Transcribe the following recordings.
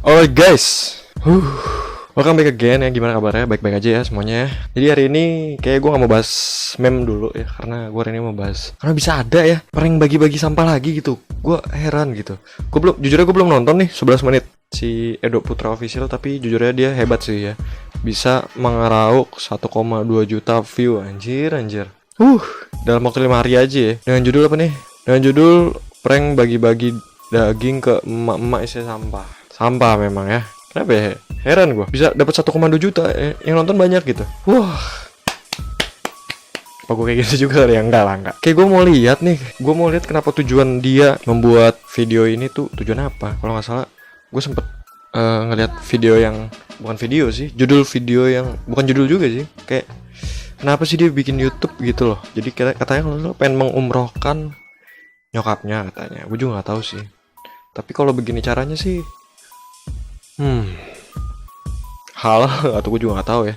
Alright guys, welcome back again ya. Gimana kabarnya? Baik-baik aja ya semuanya. Jadi hari ini kayak gue gak mau bahas meme dulu ya, karena gue hari ini mau bahas karena bisa ada ya prank bagi-bagi sampah lagi gitu. Gue heran gitu. Jujurnya gue belum nonton nih 11 menit si Edo Putra Official, tapi jujurnya dia hebat sih ya. Bisa mengeruk 1,2 juta view, anjir. Dalam waktu 5 hari aja ya. Dengan judul apa nih? Dengan judul prank bagi-bagi daging ke emak-emak isi sampah. Sampah memang ya. Kenapa ya? Heran gue. Bisa dapat 1,2 juta yang nonton banyak gitu. Apa gue kayak gitu juga kali ya? Enggak. Kayak gue mau lihat nih. Gue mau lihat kenapa tujuan dia membuat video ini tuh tujuan apa. Kalau nggak salah, gue sempet ngeliat video yang bukan video sih. Judul video yang bukan judul juga sih. Kayak kenapa sih dia bikin YouTube gitu loh. Jadi katanya kalau pengen mengumrohkan nyokapnya katanya. Gue juga nggak tahu sih. Tapi kalau begini caranya sih, halal atau gue juga nggak tahu ya.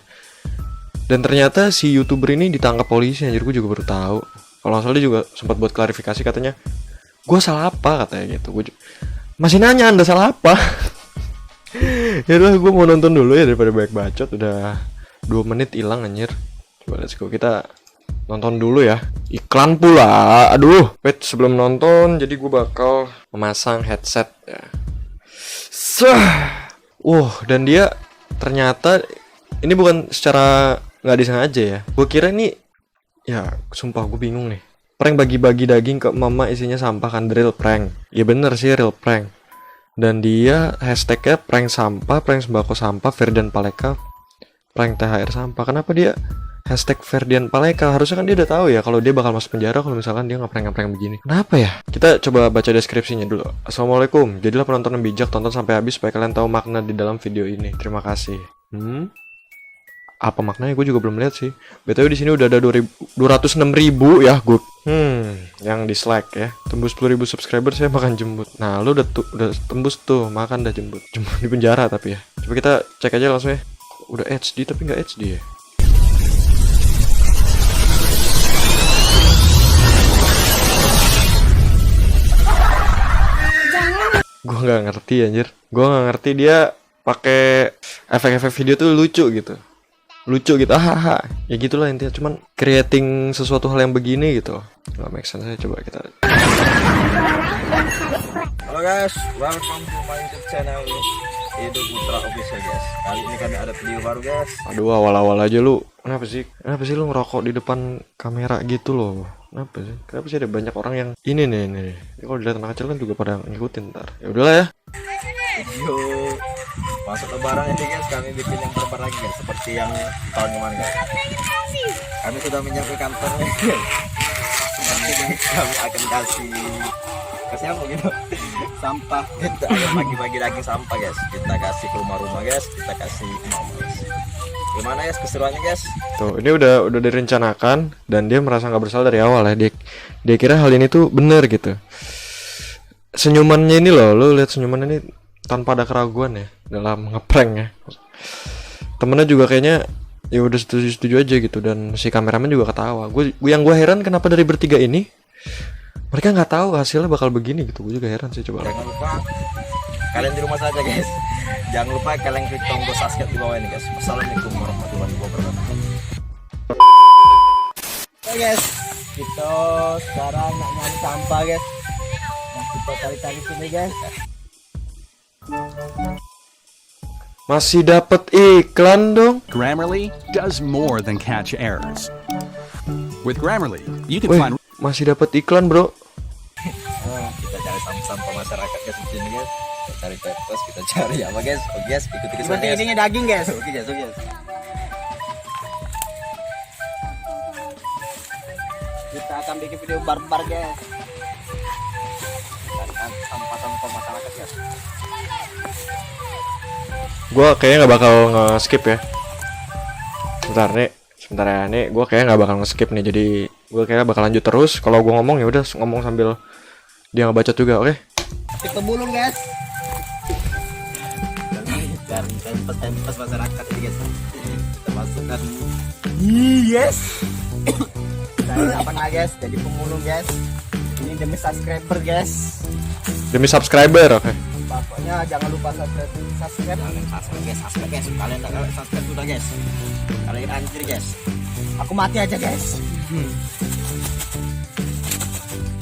Dan ternyata si YouTuber ini ditangkap polisi, anjir. Gue juga baru tahu. Kalau nggak salah dia juga sempat buat klarifikasi, katanya gue salah apa katanya gitu. Masih nanya anda salah apa. Ya udah, gue mau nonton dulu ya daripada banyak bacot. Udah 2 menit hilang anjir. Coba let's go, kita nonton dulu ya. Iklan pula. Aduh, wait, sebelum nonton jadi gue bakal memasang headset ya. Dan dia ternyata ini bukan secara nggak disengaja ya. Gue kira ini, ya sumpah gue bingung nih. Prank bagi-bagi daging ke mama isinya sampah, kan real prank. Ya bener sih real prank. Dan dia hashtagnya prank sampah, prank sembako sampah, Ferdian Paleka, prank THR sampah. Kenapa dia hashtag Ferdian Paleka? Harusnya kan dia udah tahu ya kalau dia bakal masuk penjara kalau misalkan dia ngeprank begini. Kenapa ya? Kita coba baca deskripsinya dulu. Assalamualaikum. Jadilah penonton yang bijak, tonton sampai habis supaya kalian tahu makna di dalam video ini. Terima kasih. Apa maknanya? Gue juga belum lihat sih. BTW di sini udah ada 206.000 ya, good. Yang dislike ya. Tembus 10.000 subscriber saya makan jembut. Nah, lu udah tembus tuh, makan dah jembut. Jembut di penjara tapi ya. Coba kita cek aja langsung ya. Udah HD tapi nggak HD ya. Gue nggak ngerti anjir. Gue nggak ngerti dia pakai efek-efek video tuh lucu gitu. Ya gitulah intinya. Cuman creating sesuatu hal yang begini gitu nggak make sense. Saya coba kita. Halo guys, welcome to my YouTube channel Edo Putra Official guys. Kali ini kami ada video baru guys. Aduh, awal-awal aja lu. Kenapa sih lu ngerokok di depan kamera gitu loh? Kenapa sih ada banyak orang yang ini nih. Kalau dilihat anak kecil kan juga pada ngikutin ntar. Ya udahlah ya. Video masuk lebaran ini guys, kami bikin yang terbaru lagi guys, seperti yang tahun kemarin guys. Kami sudah menyiapkan kantongnya guys. Nanti guys, kami akan kasih apa gitu, sampah. Kita akan bagi-bagi daging sampah guys. Kita kasih ke rumah-rumah guys, kita kasih emak-emak guys. Gimana guys keseruannya guys? Tuh, ini udah direncanakan dan dia merasa nggak bersalah dari awal ya. Dia kira hal ini tuh bener gitu. Senyumannya ini loh, lu lihat senyuman ini tanpa ada keraguan ya dalam ngeprank ya. Temennya juga kayaknya ya udah setuju aja gitu, dan si kameramen juga ketawa. Yang gue heran kenapa dari bertiga ini mereka nggak tahu hasilnya bakal begini gitu. Gue juga heran sih. Coba jangan lupa kalian di rumah saja guys. Jangan lupa kalian klik tombol subscribe di bawah ini guys. Wassalamualaikum warahmatullahi wabarakatuh. Oke guys, kita sekarang nak nyari sampah guys. Nah, kita cari sini guys. masih dapat iklan dong. Grammarly does more than catch errors. With Grammarly, you can Wih, find masih dapat iklan bro. Kita cari sampah masyarakat guys di sini guys. Kita cari pepes, kita cari apa guys? Oke guys, ikuti kita guys. Ini daging guys. Oke guys. Kita akan bikin video barbar guys. Sampah masyarakat guys. Gue kayaknya nggak bakal nge-skip ya. Sebentar ya nih. Gue kayaknya nggak bakal nge-skip nih. Jadi gue kayaknya bakal lanjut terus. Kalau gue ngomong ya udah ngomong sambil dia ngebacot juga, oke? Kita bulung guys. Dan pempes masyarakat ini guys. Kita masukkan. Yes. Saya apa guys? Jadi pemulung guys. Ini demi subscriber guys. Demi subscriber, oke. Bapak Pokoknya jangan lupa subscribe. Kalian subscribe guys. Kalian enggak subscribe sudah guys. Kalian anjir guys. Aku mati aja guys.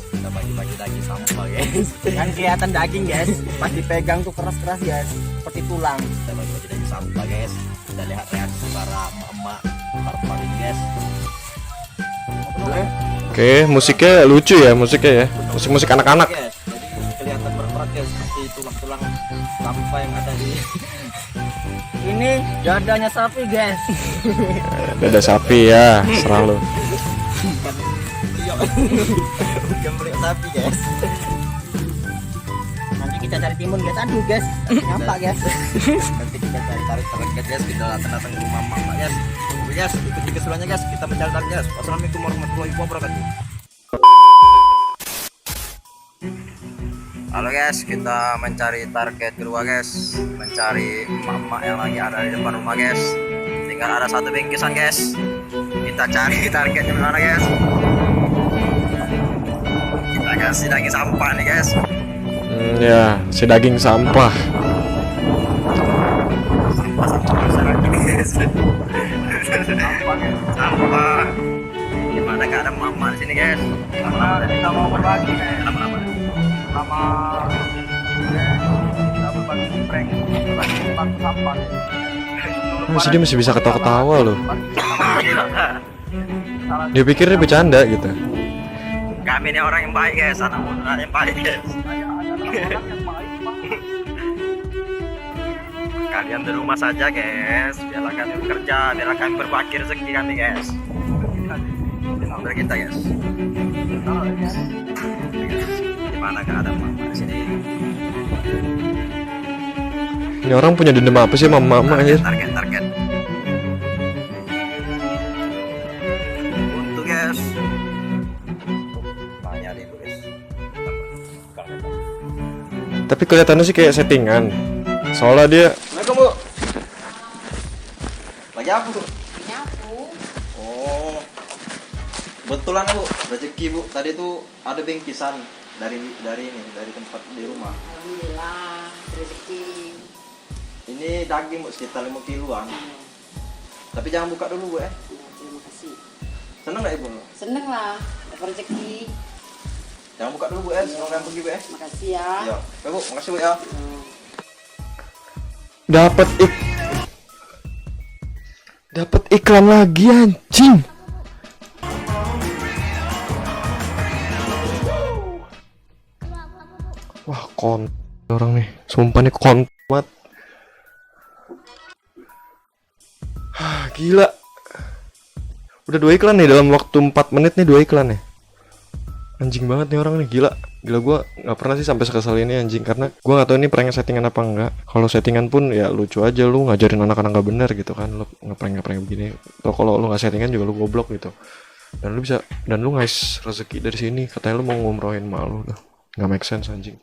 Kita bagi-bagi daging sampah guys. Yang kelihatan daging guys, pas dipegang tuh keras-keras guys, seperti tulang. Kita bagi-bagi daging sampah guys. Kita lihat reaksi para emak-emak barbar guys. Oke, musiknya lucu ya, musiknya ya. Musik-musik anak-anak. Guys, jadi kelihatan berperan guys seperti tulang-tulang sampah yang ada di Ini dadanya sapi guys. Dada sapi ya, serah lu. bukan beli sapi guys. Nanti kita cari timun guys. Aduh guys, nampak guys. Nanti kita cari tarik target guys. Kita datang-datang ke rumah mama guys. Oke guys, ikuti keseruannya guys. Kita mencari target guys. Wassalamualaikum warahmatullahi wabarakatuh. Halo guys, kita mencari target kedua guys. Mencari mama yang lagi ada di depan rumah guys. Tinggal ada satu bingkisan guys. Kita cari targetnya di mana guys. Kita kasih daging sampah nih guys. Ya, si daging sampah. Sampah masyarakat guys. Sampah. Gimana keadaan mama di sini guys? Karena kita mau berbagi guys. Lama-lama. Sama kita berbagi prank, berbagi bangku sampah. Masih dia masih bisa ketawa-ketawa loh. Dia pikir dia bercanda gitu. Kami ini orang yang baik guys, anak muda yang baik guys. Kalian di rumah saja guys, biarlah kami bekerja, biarlah kami berbagi rezeki kami guys. Sambil kita guys. Gimana keadaan mama di sini? Ini orang punya dendam apa sih sama mama anjir? Target. Untuk guys. Banyak deh guys. Tapi kelihatannya sih kayak settingan. Soalnya dia Assalamualaikum bu. Lagi apa bu? Nyapu. Oh, betulan bu, rezeki bu. Tadi tuh ada bingkisan dari tempat di rumah. Alhamdulillah rezeki. Ini daging bu sekitar 5 kiloan. Tapi jangan buka dulu bu ya. Ya, terima kasih. Seneng nggak ibu? Seneng lah dapat rezeki. Jangan buka dulu bu ya. Sebelum kalian pergi bu ya. Makasih ya. Ya, oke bu, makasih bu ya. dapat iklan lagi anjing. Wah, orang nih. Sumpah nih banget. Gila. Udah 2 iklan nih dalam waktu 4 menit nih, 2 iklan nih. Anjing banget nih orang nih, gila. Gila, gua nggak pernah sih sampai sekesal ini anjing, karena gua nggak tahu ini prank settingan apa enggak. Kalau settingan pun ya lucu aja, lu ngajarin anak-anak nggak bener gitu kan, lu ngeprank begini. Atau kalau lu nggak settingan juga lu goblok gitu. Dan lu ngais rezeki dari sini, katanya lu mau ngumrohin malu tuh. Nggak make sense anjing.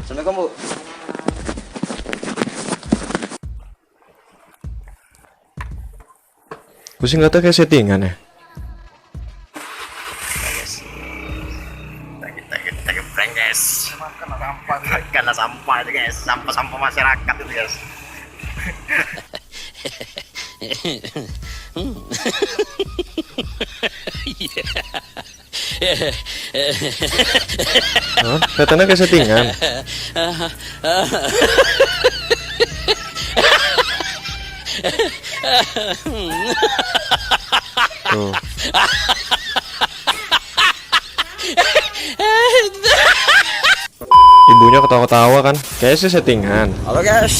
Assalamualaikum bu. Gue sih nggak tahu kayak settingan ya. Kita prank guys. Karena sampah itu guys, sampah masyarakat itu guys. Hah? Kelihatannya kayak settingan. Tuh. Ibunya ketawa-ketawa kan. Kayaknya sih settingan. Halo guys.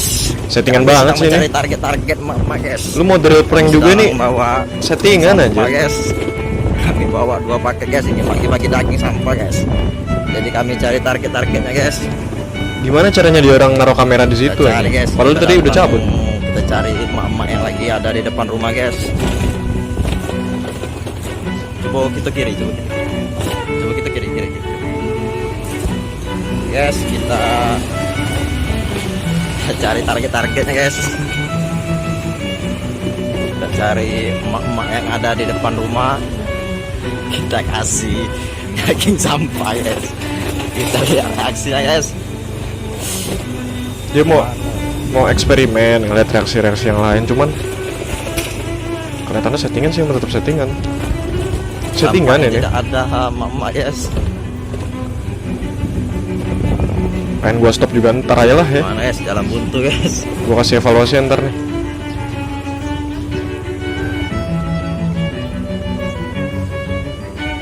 Settingan Kami banget sedang sih mencari ini. target mama guys. Lu model prank juga nih. Bawa Settingan sampah, aja. guys. Kami bawa 2 paket guys, ini bagi-bagi daging sampah guys. Jadi kami cari targetnya guys. Gimana caranya dia orang naruh kamera di situ Kita cari, ya? guys. Padahal Kita tadi udah datang, cabut. Kita cari emak-emak yang lagi ada di depan rumah guys. Coba kita kiri, coba kita kiri. Guys, kita cari targetnya guys. Kita cari emak-emak yang ada di depan rumah. Kita kasih daging sampah guys. Kita lihat reaksinya guys. Dia mau eksperimen ngeliat reaksi-reaksi yang lain, cuman kelihatannya settingan sih, tetap settingan. Settingan Tampaknya ini. tidak ada mama guys. Pengen gua stop juga ntar aja lah ya. Mana guys, jalan buntu guys. Gua kasih evaluasi ntar nih.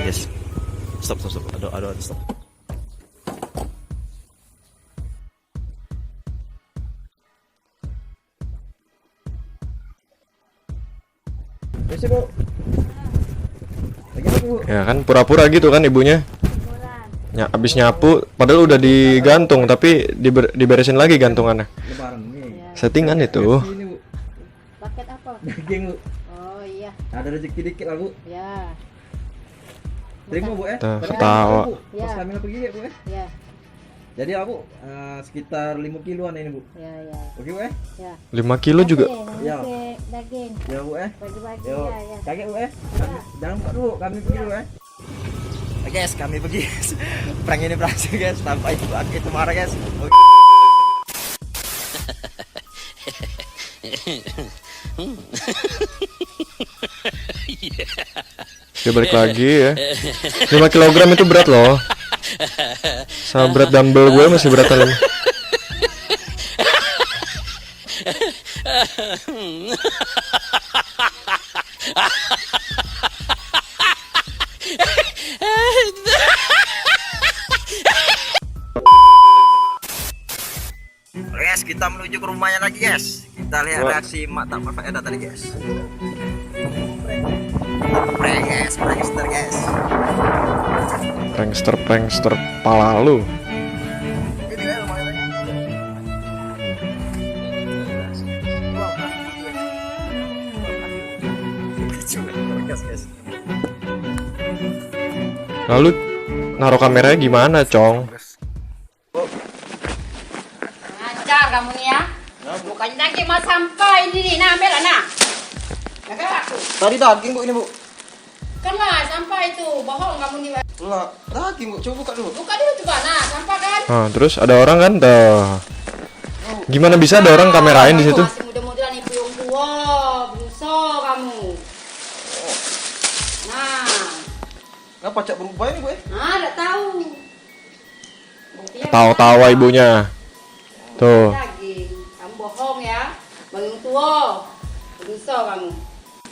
Yes. Stop. Aduh, stop. Biasa bu. Lagi apa bu? Ya kan pura-pura gitu kan ibunya. Abis nyapu, padahal udah digantung tapi diberesin lagi gantungannya. Lebaran nih. Settingan itu. Ini bu. Paket apa? Daging bu. Oh iya. Ada rezeki dikit lah bu. Ya. Terima bu ya. Tuh, Tapi ketawa. Bu, Ya. pas kami pergi ya bu ya. Ya. Jadi lah bu, sekitar 5 kiloan ini bu. Ya. Oke bu ya. Ya. 5 kilo juga. Ya. Daging. Ya bu ya. Bagi-bagi Yo, ya. kakek bu ya. Jangan buka dulu, kami pergi dulu ya. Guys, kami pergi guys. Prank ini berhasil guys, tanpa itu marah guys. Oke. Dia balik lagi ya. 5 kilogram itu berat loh. Sama berat dumbbell gue masih beratan ini. Guys, kita menuju ke rumahnya lagi guys. Kita lihat Wah. reaksi mak tak berfaedah tadi guys. Prankster guys. Prankster pala lu. Ini guys rumahnya. Guys. Lalu naruh kameranya gimana, Cong? Ngajar kamu nih ya. Bukannya lagi mau sampai ini nih, nah ambil lah nah. Jaga aku. Tadi daging bu ini bu. Kan lah sampai itu, bohong kamu nih. Enggak, daging bu. Coba buka dulu. Buka dulu coba nah, sampah kan. Nah, terus ada orang kan tuh. Gimana bisa ada orang kamerain di situ? Masih muda-muda nih puyung tua, buso kamu. Nah, Kenapa cak berubah ini bu ya? enggak tahu. Buktinya Tawa-tawa ibunya. Tuh. daging. Kamu bohong ya. Puyung tua, buso kamu.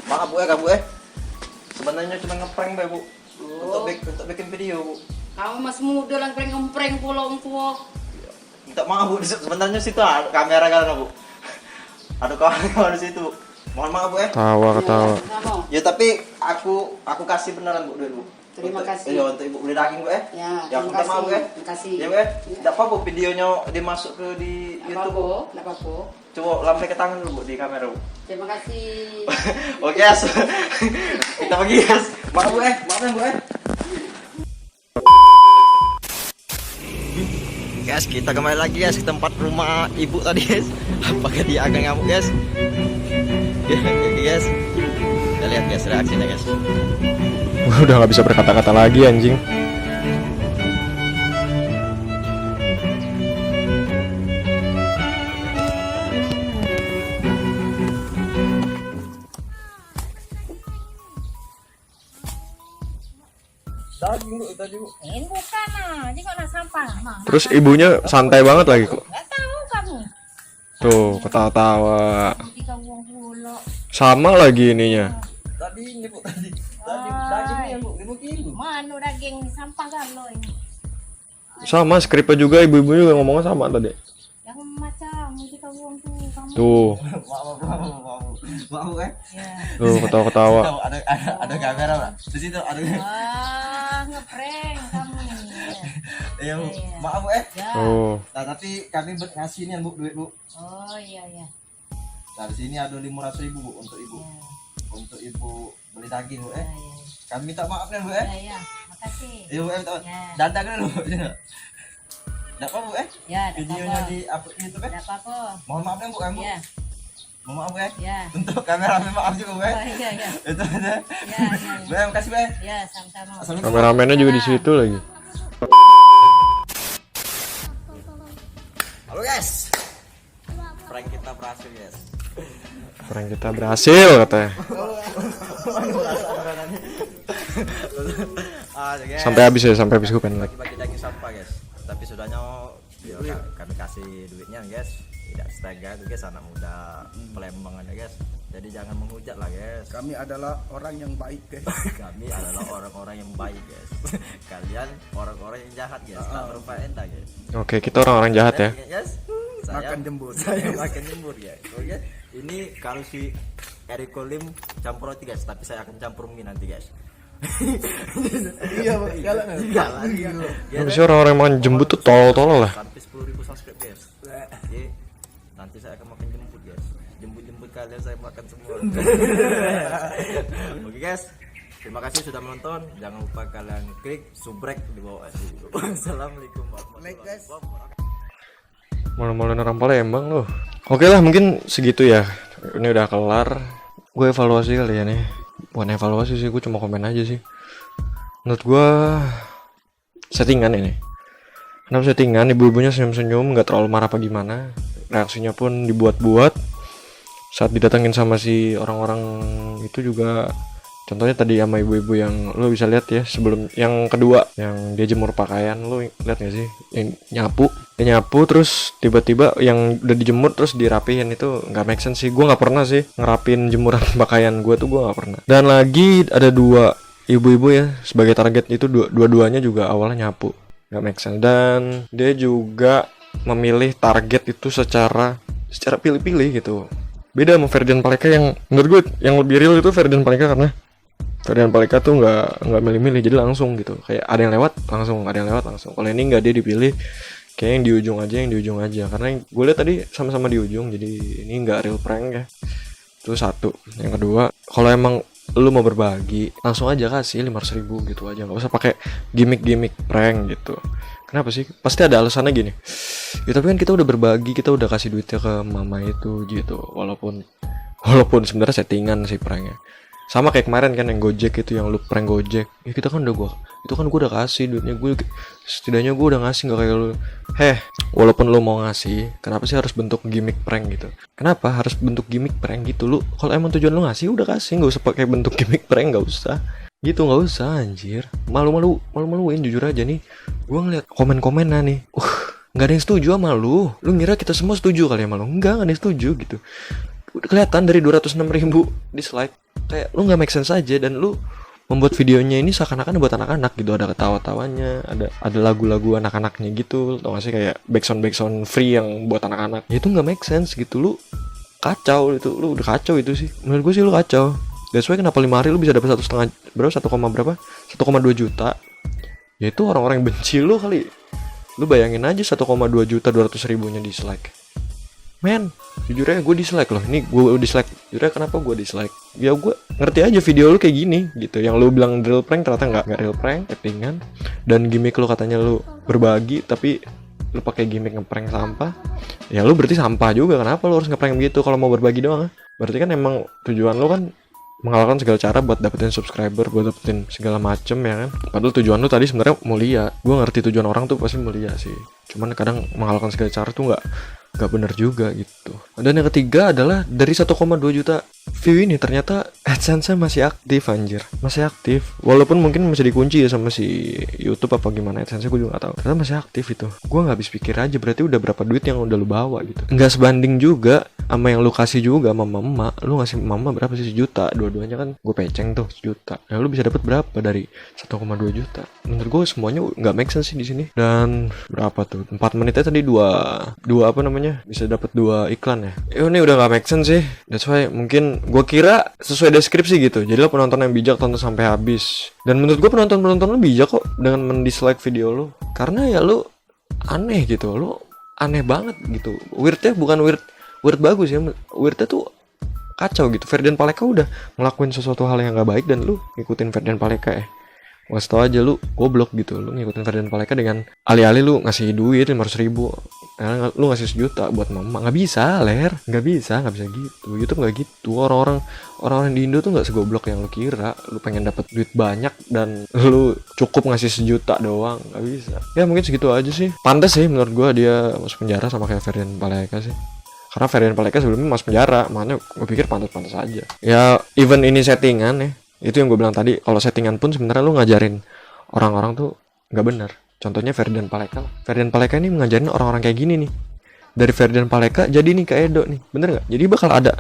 Maaf bu ya kamu ya. Sebenarnya cuma ngeprank bu. Untuk bikin video bu. Kamu masih muda lang ngeprank pulang tua. Minta maaf bu. Sebenarnya situ ada kamera kan bu. Ada kawan di situ. Bu. Mohon maaf bu ya. Ketawa. Kamu. Ya tapi aku kasih beneran bu duit bu. Terima Untuk- kasih. Iya untuk ibu beli daging bu ya. Ya, Ya terima minta maaf bu ya. Terima kasih. Ya bu ya. Tidak apa bu videonya dimasuk ke di YouTube bu. Enggak apa-apa. Coba lampai ke tangan dulu bu di kamera bu. Terima kasih. Oke guys. Kita pergi guys. Maaf bu ya. Maaf ya bu ya. Guys, kita kembali lagi guys ke tempat rumah ibu tadi guys. Apakah dia akan ngamuk guys? Guys, kita lihat guys reaksinya guys. Gua udah nggak bisa berkata-kata lagi anjing. Daging bu tadi bu. Ini bukan nah, ini kok sampah. Nah, Terus ibunya santai banget lagi kok. enggak tahu kamu. Tuh, ketawa-tawa. Nanti kamu buang pula. Sama lagi ininya. Tadi ini bu tadi. Dagingnya bu 5 kilo. Mana daging sampah kan lo ini. Sama skripnya juga ibu-ibu juga ngomongnya sama tadi. Yang macam nanti kamu buang tuh kamu. Tuh, Maaf bu ya. Ya. tuh ketawa-ketawa. Ada kamera lah. Di situ ada. Wah, ngeprank kamu. Iya bu. Maaf bu ya. Ya. Tuh, Nah tapi kami ngasih ini bu duit bu. Oh iya iya. Nah di sini ada 500.000 bu untuk ibu. Ya. Untuk ibu beli daging bu Ya, ya. ya. Kami minta maaf ya bu ya. Ya, ya. Makasih. Iya bu ya minta maaf. Ya. Dadah dulu bu. Tidak apa bu ya. Ya, ada Videonya apa? di upload di YouTube ya. Ada apa kok? Mohon maaf ya bu kamu. Ya. Mohon maaf bu ya. Ya. Untuk kamera maaf juga bu ya. Oh, iya iya. Itu aja. Ya, ya. Bu ya makasih bu ya. Ya, sama-sama. Assalamualaikum. kameramennya juga di situ lagi. Halo guys. prank kita berhasil guys. Prank kita berhasil katanya. Guys. Sampai habis ya, sampai habis gue pengen lagi. Bagi daging sampah guys. Tapi sudahnya kami kasih duitnya guys. Tidak setega itu guys, anak muda Palembang aja guys. Jadi jangan menghujat lah guys. Kami adalah orang yang baik guys. Kami adalah orang-orang yang baik guys. Kalian orang-orang yang jahat guys. Tak berfaedah guys. Oke, kita orang-orang jahat ya. Yes. Makan jembut. Saya makan jembut ya. Oke. Ini kalau si Eriko Lim campur roti guys, tapi saya akan campur mie nanti guys. Iya, galak. Tapi sih orang-orang yang makan jembut tuh tolol-tolol lah. Sampai 10.000 subscribe guys. Oke. Nanti saya akan makan jembut guys. Jembut kalian saya makan semua. Oke guys. Terima kasih sudah menonton. Jangan lupa kalian klik subrek di bawah. Assalamualaikum warahmatullahi wabarakatuh. Malu-maluin orang Palembang loh. Oke lah, mungkin segitu ya. Ini udah kelar. Gue evaluasi kali ya nih. Bukan evaluasi sih, gue cuma komen aja sih. Menurut gue settingan ini. Kenapa settingan? Ibu-ibunya senyum-senyum, nggak terlalu marah apa gimana. Reaksinya pun dibuat-buat. Saat didatengin sama si orang-orang itu juga, contohnya tadi sama ibu-ibu yang lo bisa lihat ya, sebelum yang kedua yang dia jemur pakaian, lo lihat gak sih yang nyapu terus tiba-tiba yang udah dijemur terus dirapihin, itu nggak make sense sih. Gue nggak pernah sih ngerapin jemuran pakaian gue tuh, gue nggak pernah. Dan lagi ada dua ibu-ibu ya sebagai target, itu dua-duanya juga awalnya nyapu, nggak make sense. Dan dia juga memilih target itu secara pilih-pilih gitu. Beda sama Ferdian Paleka yang menurut gue yang lebih real itu Ferdian Paleka, karena Ferdian Paleka tuh nggak milih-milih, jadi langsung gitu, kayak ada yang lewat langsung, ada yang lewat langsung. Kalau ini nggak, dia dipilih kayak yang di ujung aja, karena gue lihat tadi sama-sama di ujung, jadi ini nggak real prank ya. Itu satu. Yang kedua, kalau emang lu mau berbagi langsung aja kasih 500.000 gitu aja, nggak usah pakai gimmick prank gitu. Kenapa sih? Pasti ada alasannya gini. Ya tapi kan kita udah berbagi, kita udah kasih duitnya ke mama itu gitu. Walaupun sebenarnya settingan sih pranknya. Sama kayak kemarin kan yang Gojek itu, yang lu prank Gojek. Ya kita kan gue udah kasih duitnya, setidaknya gue udah ngasih, nggak kayak lu. Walaupun lu mau ngasih, kenapa sih harus bentuk gimmick prank gitu? Kenapa harus bentuk gimmick prank gitu? Lu kalau emang tujuan lu ngasih udah kasih, nggak usah pakai bentuk gimmick prank, nggak usah. Gitu, nggak usah anjir. Malu-maluin jujur aja nih. Gue ngeliat komen-komenan nih. Nggak ada yang setuju sama lu. Lu ngira kita semua setuju kali sama lu? Enggak ada yang setuju gitu. Udah kelihatan dari 206.000 dislike. Kayak lu nggak make sense aja, dan lu membuat videonya ini seakan-akan buat anak-anak gitu. Ada ketawa-tawanya, ada lagu-lagu anak-anaknya gitu. Tau gak sih, kayak backsound free yang buat anak-anak. Ya itu nggak make sense gitu. Lu kacau itu, lu udah kacau itu sih. Menurut gue sih lu kacau. That's why kenapa 5 hari lu bisa dapat 1,2 juta. Ya itu orang-orang yang benci lu kali. Lu bayangin aja 1,2 juta 200.000-nya dislike. Men, jujur aja gue dislike loh. Ini gue dislike. Jujur aja kenapa gue dislike? Ya gue ngerti aja video lu kayak gini gitu. Yang lu bilang real prank ternyata nggak real prank, settingan. Dan gimmick lu katanya lu berbagi, tapi lu pakai gimmick ngeprank sampah. Ya lu berarti sampah juga. Kenapa lu harus ngeprank begitu kalau mau berbagi doang? Berarti kan emang tujuan lu kan menghalalkan segala cara buat dapetin subscriber, buat dapetin segala macem ya kan. Padahal tujuan lu tadi sebenarnya mulia. Gue ngerti tujuan orang tuh pasti mulia sih. Cuman kadang menghalalkan segala cara tuh nggak benar juga gitu. Dan yang ketiga adalah dari 1,2 juta view ini ternyata AdSense-nya masih aktif anjir. Masih aktif. Walaupun mungkin masih dikunci ya sama si YouTube apa gimana, AdSense-nya gue juga gak tahu. Ternyata masih aktif itu. Gue gak habis pikir aja, berarti udah berapa duit yang udah lu bawa gitu. Nggak sebanding juga sama yang lu kasih juga sama mama. Lu ngasih mama berapa sih? 1 juta. Dua-duanya kan gue peceng tuh 1 juta. Nah lu bisa dapat berapa dari 1,2 juta? Menurut gue semuanya nggak make sense sih di sini. Dan berapa tuh? 4 menitnya tadi dua apa namanya? Bisa dapat 2 iklan ya. Ini udah nggak make sense sih. That's why mungkin gue kira sesuai deskripsi gitu. Jadi lo penonton yang bijak, tonton sampai habis. Dan menurut gue penonton lo bijak kok dengan mendislike video lo. Karena ya lo aneh gitu. Lo aneh banget gitu. Weirdnya bukan weird bagus ya. Weirdnya tuh kacau gitu. Ferdian Paleka udah ngelakuin sesuatu hal yang gak baik dan lu ngikutin Ferdian Paleka ya. Ngasih tau aja lu goblok gitu. Lu ngikutin Ferdian Paleka dengan alih-alih lu ngasih duit 500.000, lu ngasih 1 juta buat mama. Gak bisa ler. Gak bisa gitu. YouTube gak gitu. Orang-orang di Indo tuh gak segoblok yang lu kira. Lu pengen dapet duit banyak dan lu cukup ngasih 1 juta doang. Gak bisa. Ya mungkin segitu aja sih. Pantes sih menurut gua dia masuk penjara sama kayak Ferdian Paleka sih. Karena Ferdian Paleka sebelumnya masuk penjara, makanya gue pikir pantas-pantas aja. Ya, even ini settingan ya, itu yang gue bilang tadi, kalau settingan pun sebenarnya lu ngajarin orang-orang tuh nggak benar. Contohnya Ferdian Paleka lah. Ferdian Paleka ini ngajarin orang-orang kayak gini nih. Dari Ferdian Paleka jadi nih ke Edo nih, bener nggak? Jadi bakal ada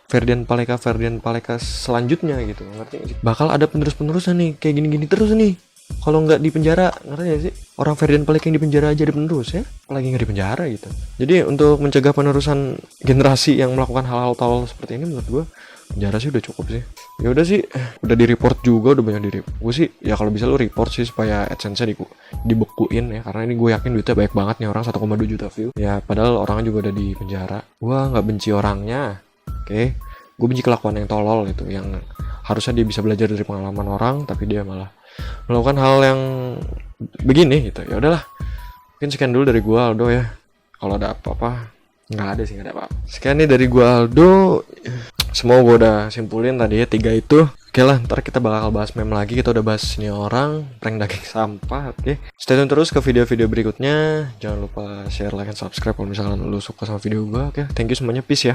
Ferdian Paleka selanjutnya gitu, ngerti gak sih? Bakal ada penerus-penerusnya nih, kayak gini-gini terus nih. Kalau nggak di penjara, ngerti gak sih? Orang Ferdian Paleka yang di penjara aja di penerus ya, apalagi nggak di penjara gitu. Jadi untuk mencegah penerusan generasi yang melakukan hal-hal tolol seperti ini, menurut gue penjara sih udah cukup sih. Ya udah sih, udah di report juga, udah banyak di report. Gue sih ya kalau bisa lu report sih supaya AdSense-nya dibekuin ya, karena ini gue yakin duitnya banyak banget nih, orang 1,2 juta view. Ya padahal orang juga udah di penjara. Gue nggak benci orangnya, oke? Gue benci kelakuan yang tolol itu, yang harusnya dia bisa belajar dari pengalaman orang, tapi dia malah melakukan hal yang begini gitu. Ya udahlah, mungkin sekian dulu dari gue, Aldo ya. Kalau ada apa-apa, nggak ada sih, nggak ada apa-apa. Sekian nih dari gue, Aldo. Semua gue udah simpulin tadi ya, 3 itu. Oke lah, ntar kita bakal bahas meme lagi. Kita udah bahas ini orang prank daging sampah. Oke, stay tune terus ke video-video berikutnya. Jangan lupa share, like, dan subscribe kalau misalkan lu suka sama video gue. Oke, thank you semuanya, peace ya.